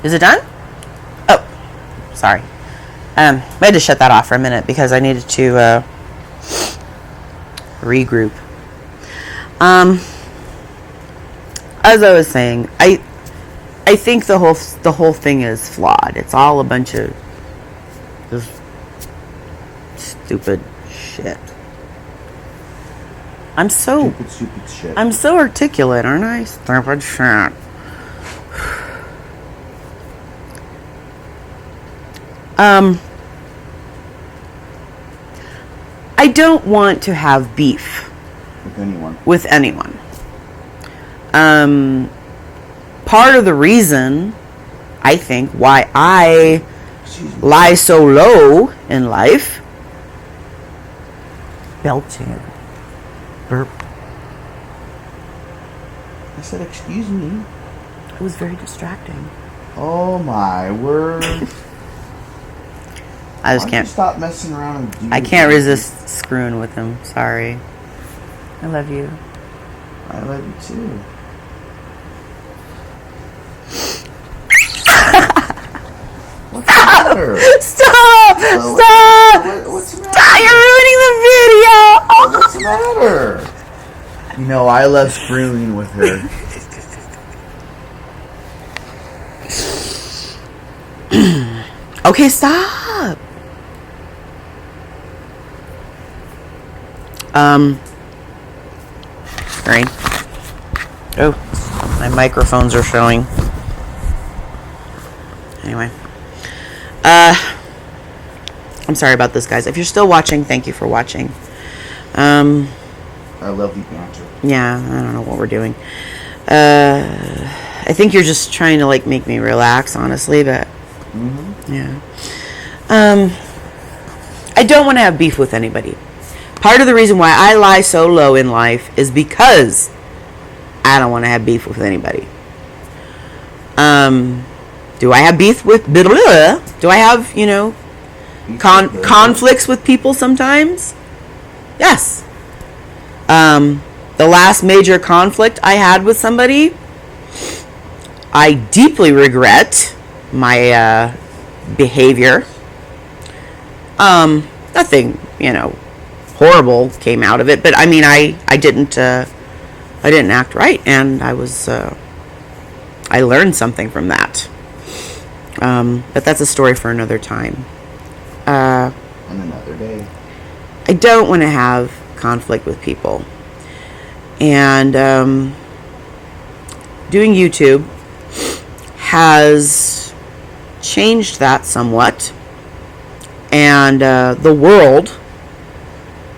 Is it done? Oh, sorry. I had to shut that off for a minute because I needed to regroup. As I was saying, I think the whole thing is flawed. It's all a bunch of just stupid shit. Stupid shit. I'm so articulate, aren't I? Stupid shit. I don't want to have beef with anyone. Part of the reason, I think, why I lie so low in life, belching, burp. I said, excuse me. It was very distracting. Oh my word. I just can't stop messing around and I can't resist screwing with him. Sorry. I love you. I love you too. What's the matter? Stop! Stop! What's the matter? Stop! You're ruining the video! What's the matter? You know, I love screwing with her. Okay, stop. Sorry. Oh, my microphones are showing. Anyway. I'm sorry about this, guys. If you're still watching, thank you for watching. I love the banter. Yeah, I don't know what we're doing. I think you're just trying to, like, make me relax, honestly, but... Mm-hmm. Yeah. I don't want to have beef with anybody. Part of the reason why I lie so low in life is because I don't want to have beef with anybody. Do I have beef with... Do I have, conflicts with people sometimes? Yes. The last major conflict I had with somebody, I deeply regret my behavior. Nothing, horrible came out of it, but I mean, I didn't act right, and I learned something from that. But that's a story for another time. On another day. I don't want to have conflict with people, and doing YouTube has changed that somewhat, and the world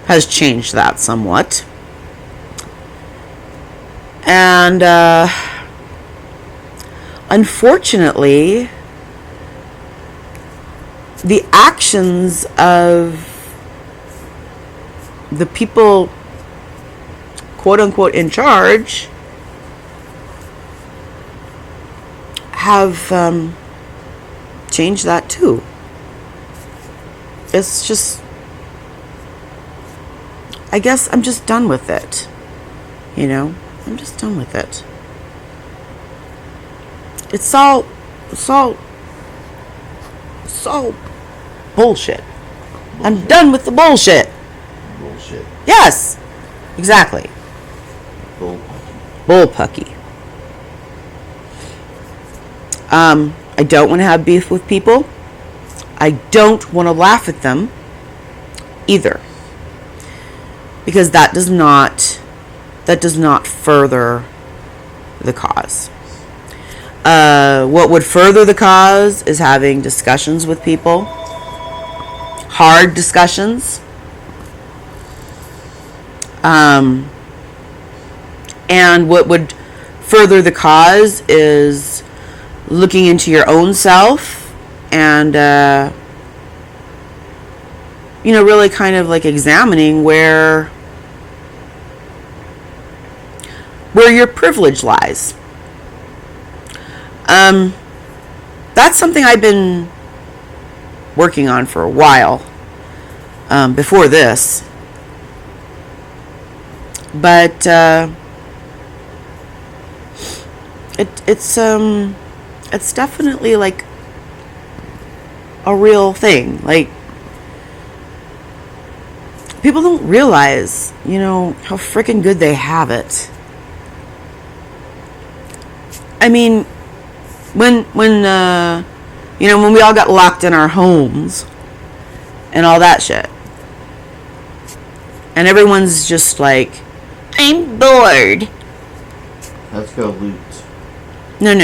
has changed that somewhat, and unfortunately the actions of the people quote unquote in charge have changed that too. It's just, I guess I'm just done with it. I'm just done with it. It's all bullshit. I'm done with the bullshit. Bullshit. Yes, exactly. Bullpucky. I don't want to have beef with people. I don't want to laugh at them either, because that does not further the cause. What would further the cause is having discussions with people, hard discussions, and what would further the cause is looking into your own self and really kind of like examining where your privilege lies. That's something I've been working on for a while, before this. But it's it's definitely like a real thing. Like, people don't realize, how freaking good they have it. I mean, when we all got locked in our homes and all that shit, and everyone's just like, I'm bored. Let's go loot. No.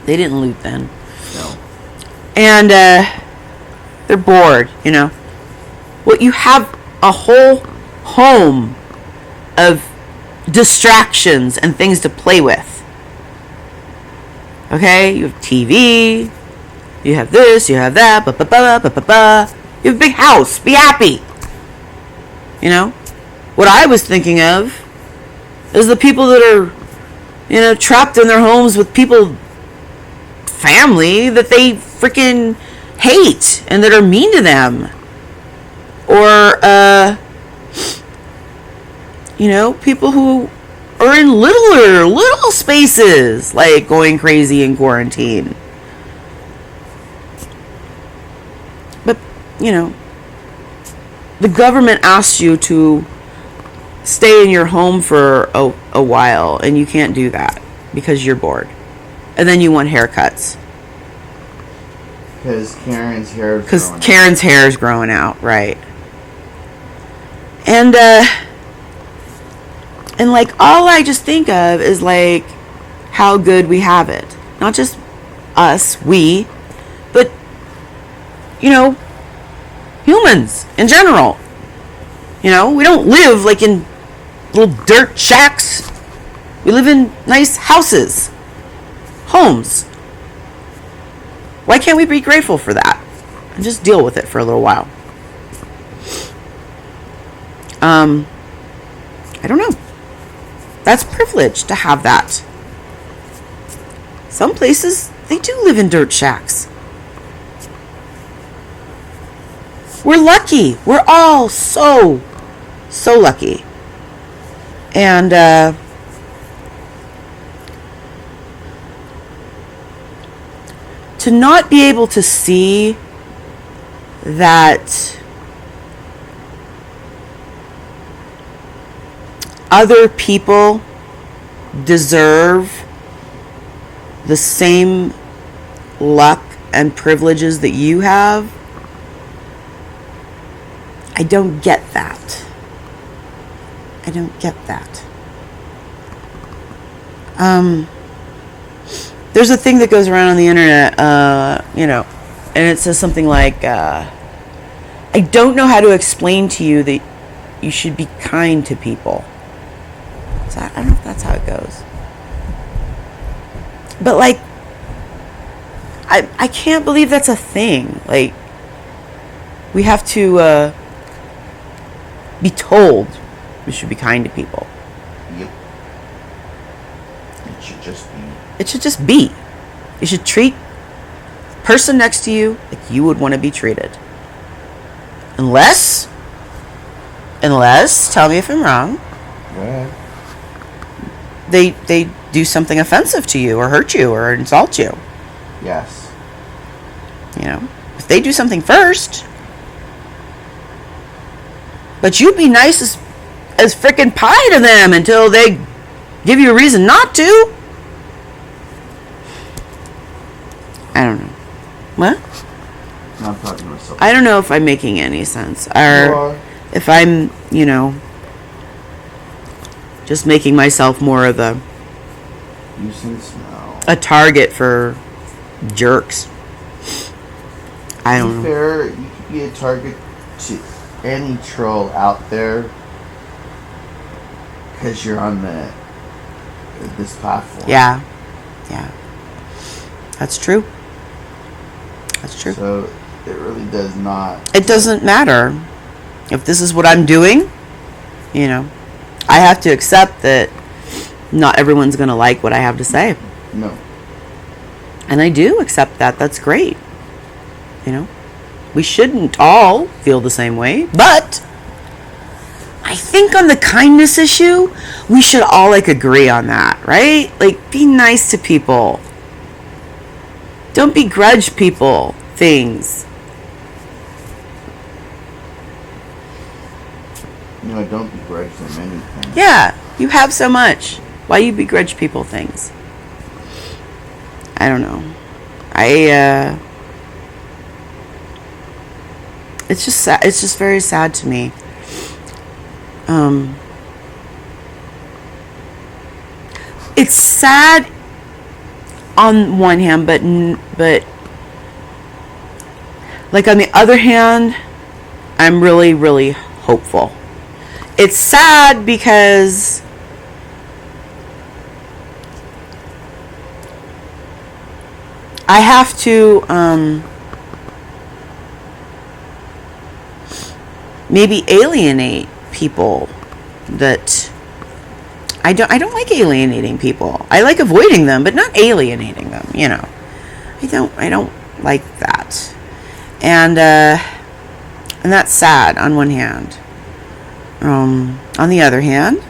They didn't loot then. No. And they're bored, Well, you have a whole home of distractions and things to play with. Okay? You have TV. You have this. You have that. You have a big house. Be happy. What I was thinking of is the people that are, trapped in their homes with family that they freaking hate and that are mean to them. Or, people who are in little spaces, like going crazy in quarantine. But, the government asks you to stay in your home for a while, and you can't do that because you're bored. And then you want haircuts. Because Karen's hair is growing out, right? And like, all I just think of is like how good we have it. Not just us, but humans in general. We don't live like in little dirt shacks. We live in nice houses, homes. Why can't we be grateful for that and just deal with it for a little while? I don't know. That's privilege to have that. Some places, they do live in dirt shacks. We're lucky. We're all so lucky. And, to not be able to see that other people deserve the same luck and privileges that you have, I don't get that. I don't get that. There's a thing that goes around on the internet, and it says something like, I don't know how to explain to you that you should be kind to people. So I don't know if that's how it goes. But, like, I can't believe that's a thing. Like, we have to be told we should be kind to people. Yep. It should just be. It should just be. You should treat the person next to you like you would want to be treated. Unless, tell me if I'm wrong, they do something offensive to you or hurt you or insult you. Yes. If they do something first, but you be nice as frickin' pie to them until they give you a reason not to. I don't know. What? No, I'm talking to myself. I don't know if I'm making any sense. Or if I'm, just making myself more of a target for jerks. I don't know. Fair, you could be a target to any troll out there because you're on this platform. Yeah. That's true. So it really does not. It doesn't matter if this is what I'm doing. I have to accept that not everyone's going to like what I have to say. No. And I do accept that. That's great. We shouldn't all feel the same way, but I think on the kindness issue, we should all agree on that, right? Be nice to people. Don't begrudge people things. Don't begrudge them anything. Yeah, you have so much. Why you begrudge people things? I don't know. It's just sad. It's just very sad to me. It's sad on one hand, but like on the other hand, I'm really, really hopeful. It's sad because I have to maybe alienate people that I don't like alienating people. I like avoiding them, but not alienating them, I don't like that. And that's sad on one hand. On the other hand,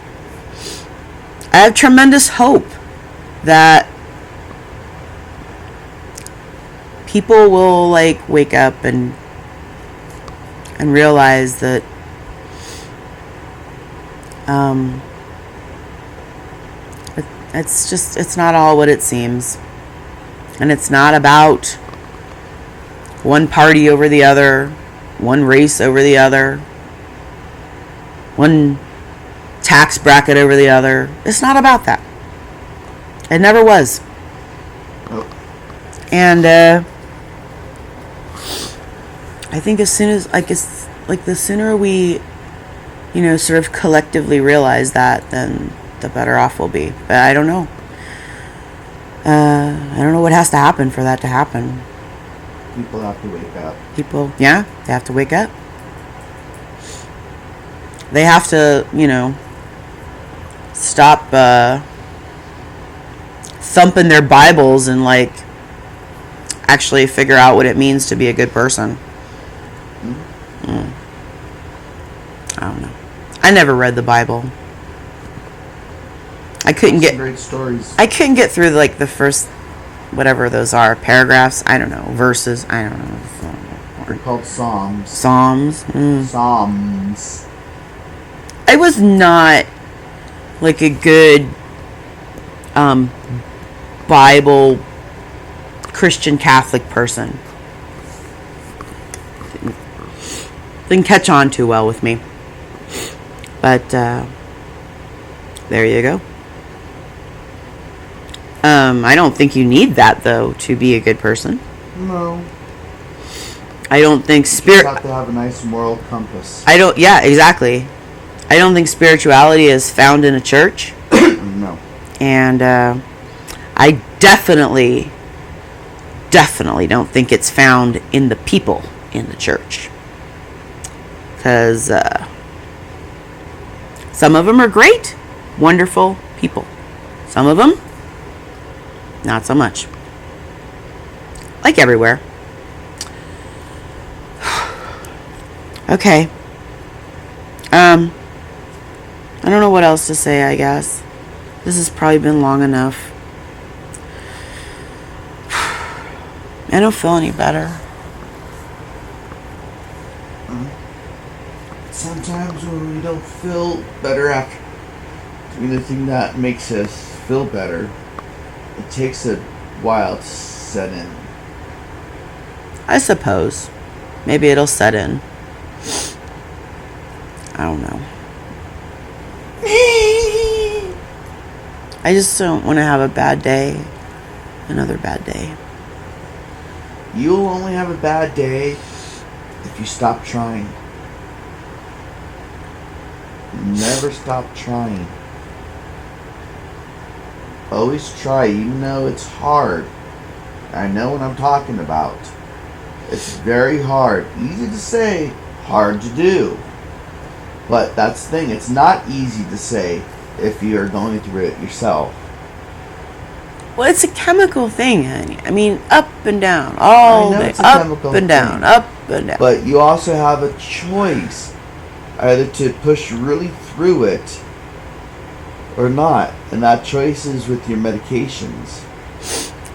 I have tremendous hope that people will wake up and realize that it's not all what it seems, and it's not about one party over the other, one race over the other, one tax bracket over the other. It's not about that. It never was. And I think as soon as the sooner we sort of collectively realize that, then the better off we'll be. But I don't know. I don't know what has to happen for that to happen. People have to wake up. They have to wake up. They have to, stop thumping their Bibles and actually figure out what it means to be a good person. I don't know. I never read the Bible. I couldn't get great stories. I couldn't get through the first whatever those are, paragraphs, I don't know, verses, I don't know. They're called Psalms. Psalms. Psalms. I was not a good Bible Christian Catholic person. Didn't catch on too well with me. But there you go. I don't think you need that though to be a good person. No. I don't think You have to have a nice moral compass. Yeah, exactly. I don't think spirituality is found in a church. No. And I definitely don't think it's found in the people in the church. Because some of them are great, wonderful people. Some of them, not so much. Like everywhere. Okay. I don't know what else to say, I guess. This has probably been long enough. I don't feel any better. Sometimes when we don't feel better after doing the thing that makes us feel better, it takes a while to set in. I suppose. Maybe it'll set in. I don't know. I just don't want to have a bad day. Another bad day. You'll only have a bad day if you stop trying. Never stop trying. Always try, even though it's hard. I know what I'm talking about. It's very hard. Easy to say, hard to do. But that's the thing, it's not easy to say if you're going through it yourself. Well, it's a chemical thing, honey. I mean, up and down, all day, up and down, up and down. But you also have a choice, either to push really through it or not, and that choice is with your medications.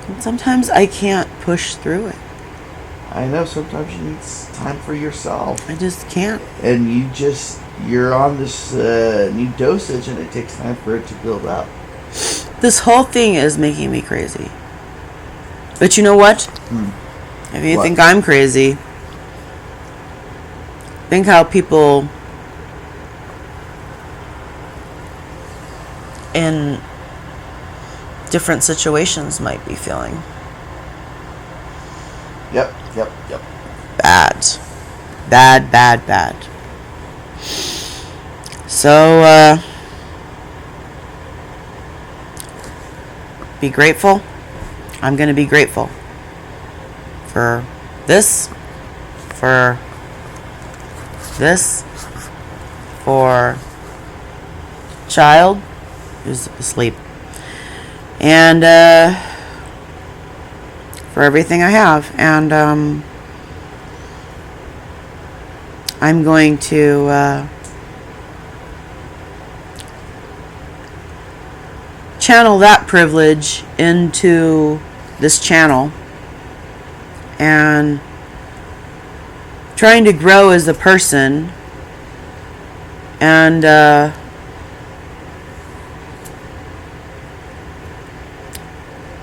And sometimes I can't push through it. I know sometimes you need time for yourself. I just can't. And you're on this new dosage, and it takes time for it to build up. This whole thing is making me crazy. But you know what? If you think I'm crazy, think how people in different situations might be feeling. Yep. Bad. So, be grateful. I'm going to be grateful for this, for child who's asleep, and for everything I have. And I'm going to channel that privilege into this channel and trying to grow as a person, and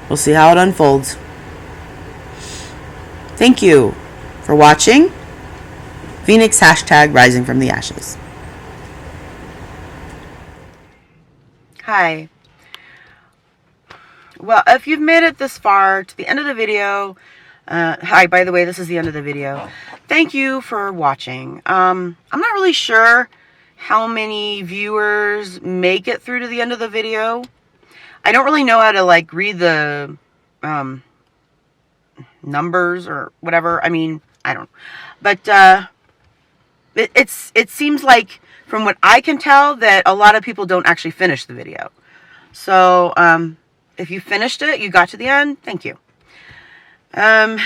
we'll see how it unfolds. Thank you for watching. Phoenix #RisingFromTheAshes. Hi. Well, if you've made it this far to the end of the video, hi, by the way, this is the end of the video. Thank you for watching. I'm not really sure how many viewers make it through to the end of the video. I don't really know how to like read the numbers or whatever. I mean, I don't. But it seems like, from what I can tell, that a lot of people don't actually finish the video. So if you finished it, you got to the end, thank you. I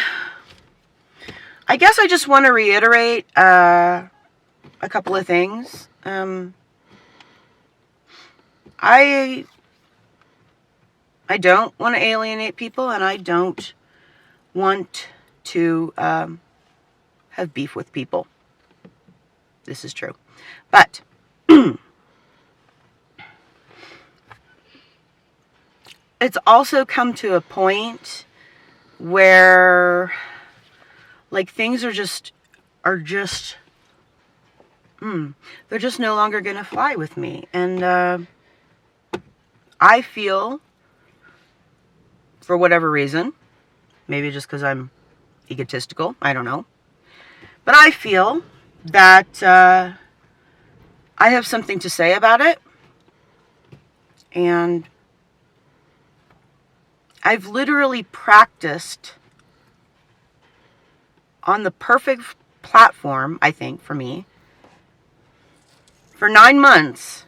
guess I just want to reiterate a couple of things. I don't want to alienate people, and I don't want to have beef with people. This is true. But it's also come to a point where like things are just they're just no longer gonna fly with me. And I feel, for whatever reason, maybe just because I'm egotistical, I don't know, but I feel that I have something to say about it. And I've literally practiced on the perfect platform, I think, for me, for 9 months,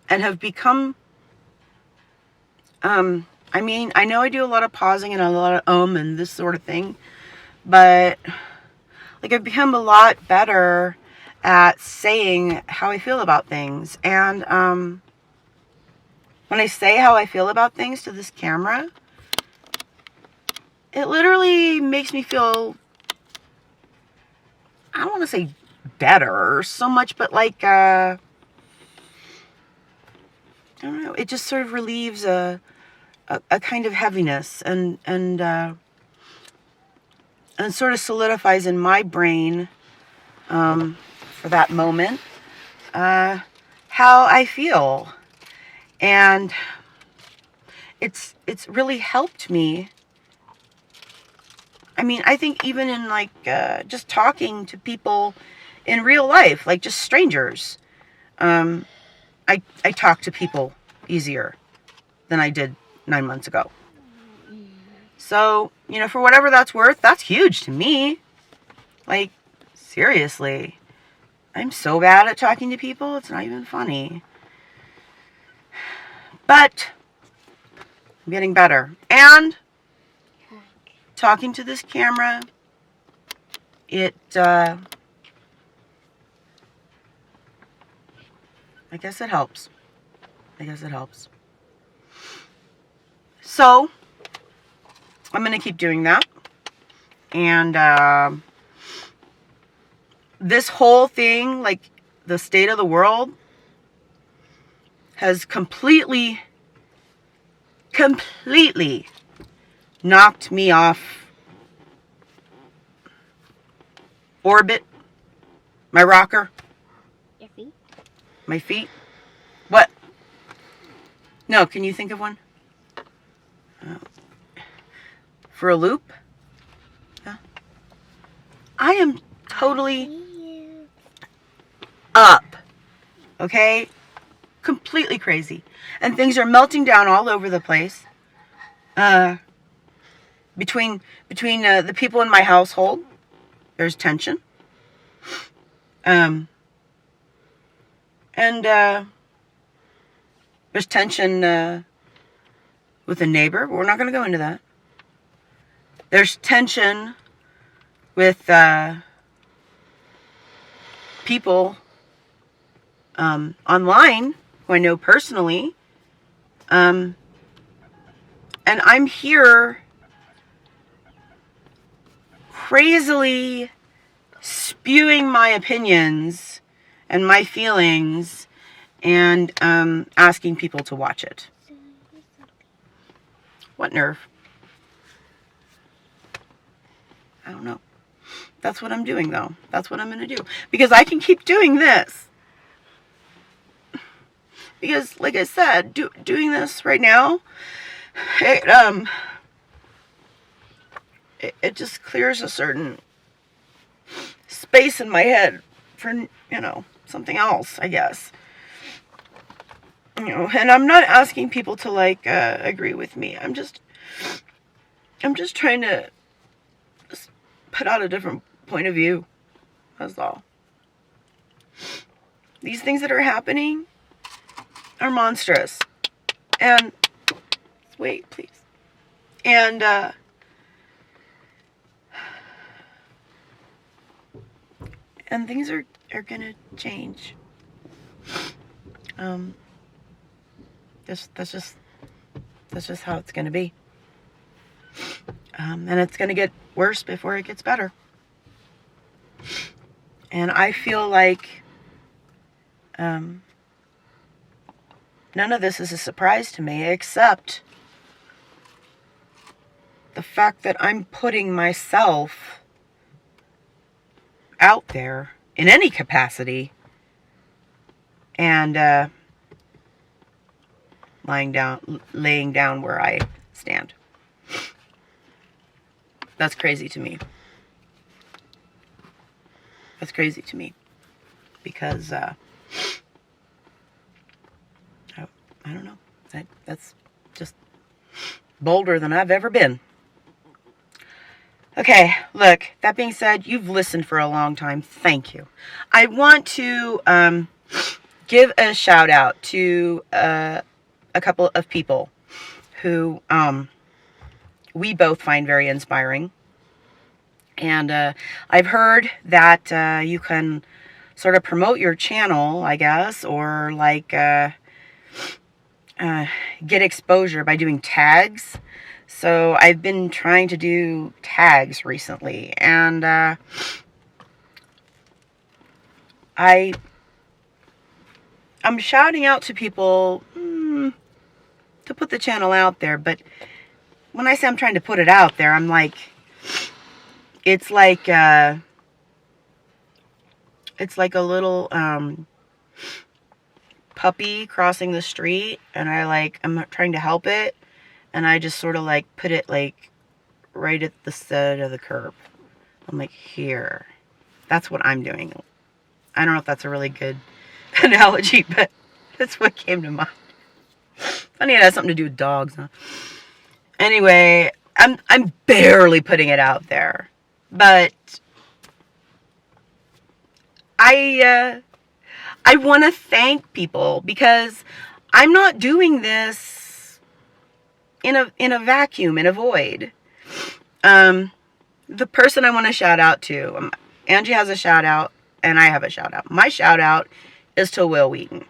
and have become, I mean, I know I do a lot of pausing and a lot of and this sort of thing, but like I've become a lot better at saying how I feel about things. And when I say how I feel about things to this camera, it literally makes me feel, I don't want to say better so much, but like, I don't know, it just sort of relieves a kind of heaviness, and sort of solidifies in my brain, for that moment, how I feel. And it's really helped me. I mean, I think even in like just talking to people in real life, like just strangers, I talk to people easier than I did 9 months ago. So, you know, for whatever that's worth, that's huge to me. Like, seriously, I'm so bad at talking to people, it's not even funny. But I'm getting better. And talking to this camera, it, I guess it helps. So I'm going to keep doing that. And this whole thing, like the state of the world, has completely knocked me off orbit. My rocker. Your feet? My feet. What? No, can you think of one? For a loop? Yeah. I am totally up. Okay? Completely crazy. And things are melting down all over the place. Between the people in my household, there's tension. And there's tension with a neighbor. We're not going to go into that. There's tension with people online who I know personally. And I'm here crazily spewing my opinions and my feelings and asking people to watch it. What nerve? I don't know. That's what I'm doing, though. That's what I'm going to do. Because I can keep doing this. Because, like I said, doing this right now, it just clears a certain space in my head for, something else, I guess. And I'm not asking people to, agree with me. I'm just trying to just put out a different point of view. That's all. These things that are happening are monstrous. And, wait, please. And, things are gonna change. That's just how it's gonna be. And it's gonna get worse before it gets better. And I feel like none of this is a surprise to me, except the fact that I'm putting myself out there in any capacity and laying down where I stand. That's crazy to me. That's crazy to me because I don't know. That's just bolder than I've ever been. Okay, look, that being said, you've listened for a long time. Thank you. I want to give a shout out to a couple of people who we both find very inspiring. And I've heard that you can sort of promote your channel, I guess, or get exposure by doing tags. So I've been trying to do tags recently, and I'm shouting out to people to put the channel out there. But when I say I'm trying to put it out there, I'm like, it's like a little puppy crossing the street, and I'm trying to help it. And I just sort of put it right at the side of the curb. I'm like, here. That's what I'm doing. I don't know if that's a really good analogy, but that's what came to mind. Funny it has something to do with dogs, huh? Anyway, I'm barely putting it out there. But I want to thank people because I'm not doing this in a vacuum, in a void. The person I want to shout out to, Angie has a shout out, and I have a shout out. My shout out is to Will Wheaton.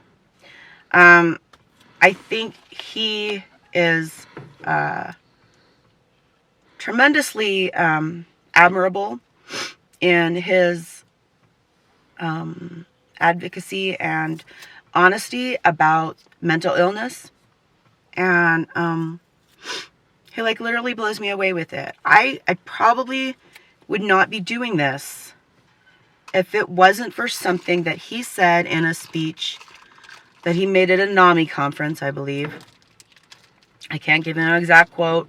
I think he is tremendously admirable in his advocacy and honesty about mental illness. And he like literally blows me away with it. I probably would not be doing this if it wasn't for something that he said in a speech that he made at a NAMI conference, I believe. I can't give an exact quote.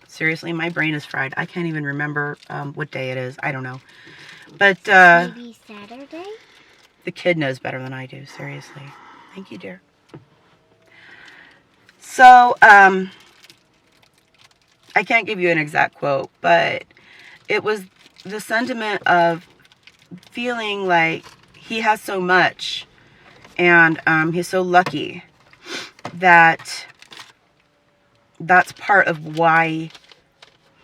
Seriously, my brain is fried. I can't even remember what day it is. I don't know. But maybe Saturday? The kid knows better than I do, seriously. Thank you, dear. So, I can't give you an exact quote, but it was the sentiment of feeling like he has so much and he's so lucky that that's part of why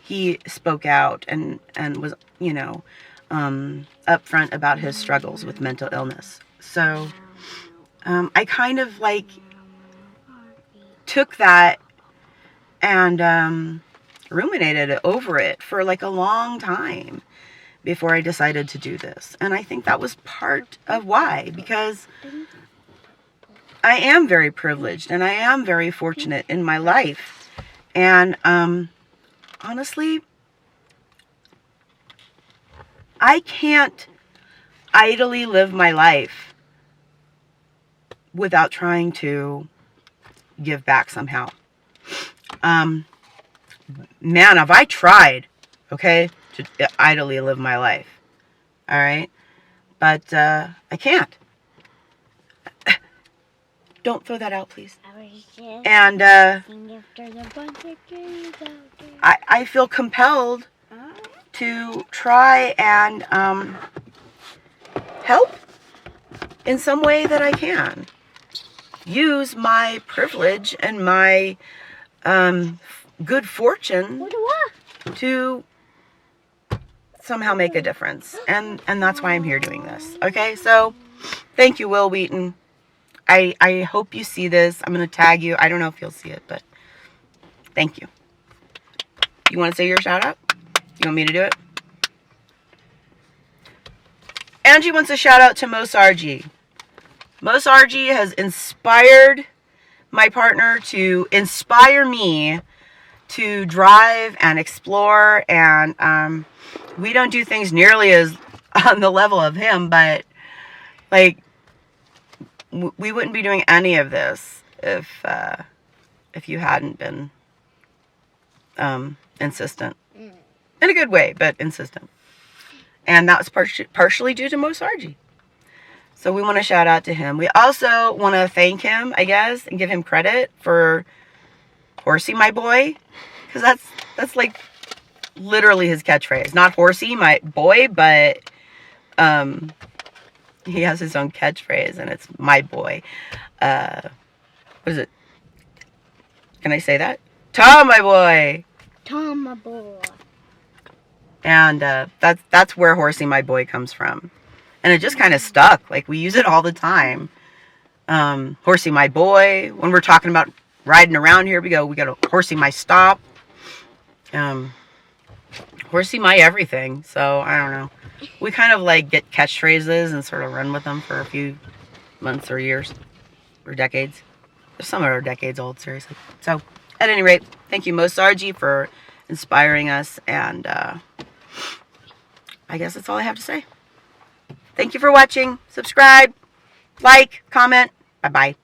he spoke out and was, upfront about his struggles with mental illness. So I kind of like took that and ruminated over it for like a long time before I decided to do this. And I think that was part of why, because I am very privileged and I am very fortunate in my life. And honestly, I can't idly live my life without trying to give back somehow. Man, have I tried, okay, to idly live my life. All right? But I can't. Don't throw that out, please. And I feel compelled to try and help in some way that I can. Use my privilege and my good fortune to somehow make a difference. And that's why I'm here doing this. Okay, so thank you, Will Wheaton. I hope you see this. I'm going to tag you. I don't know if you'll see it, but thank you. You want to say your shout out? You want me to do it? Angie wants a shout out to Mo Sargi. Mo Sargi has inspired my partner to inspire me to drive and explore. And we don't do things nearly as on the level of him, but like we wouldn't be doing any of this if you hadn't been insistent. In a good way, but insistent. And that was partially due to Mo Sargi. So we want to shout out to him. We also want to thank him, I guess, and give him credit for Horsey, my boy. Because that's like literally his catchphrase. Not Horsey, my boy, but he has his own catchphrase, and it's my boy. What is it? Can I say that? Tom, my boy. Tom, my boy. And that's where Horsey, my boy, comes from. And it just kind of stuck. Like, we use it all the time. Horsey, my boy. When we're talking about riding around here, we go to Horsey, my stop. Horsey, my everything. So, I don't know. We kind of, like, get catchphrases and sort of run with them for a few months or years. Or decades. Some are decades old, seriously. So, at any rate, thank you, Mo Sargi, for inspiring us. And I guess that's all I have to say. Thank you for watching. Subscribe, like, comment. Bye-bye.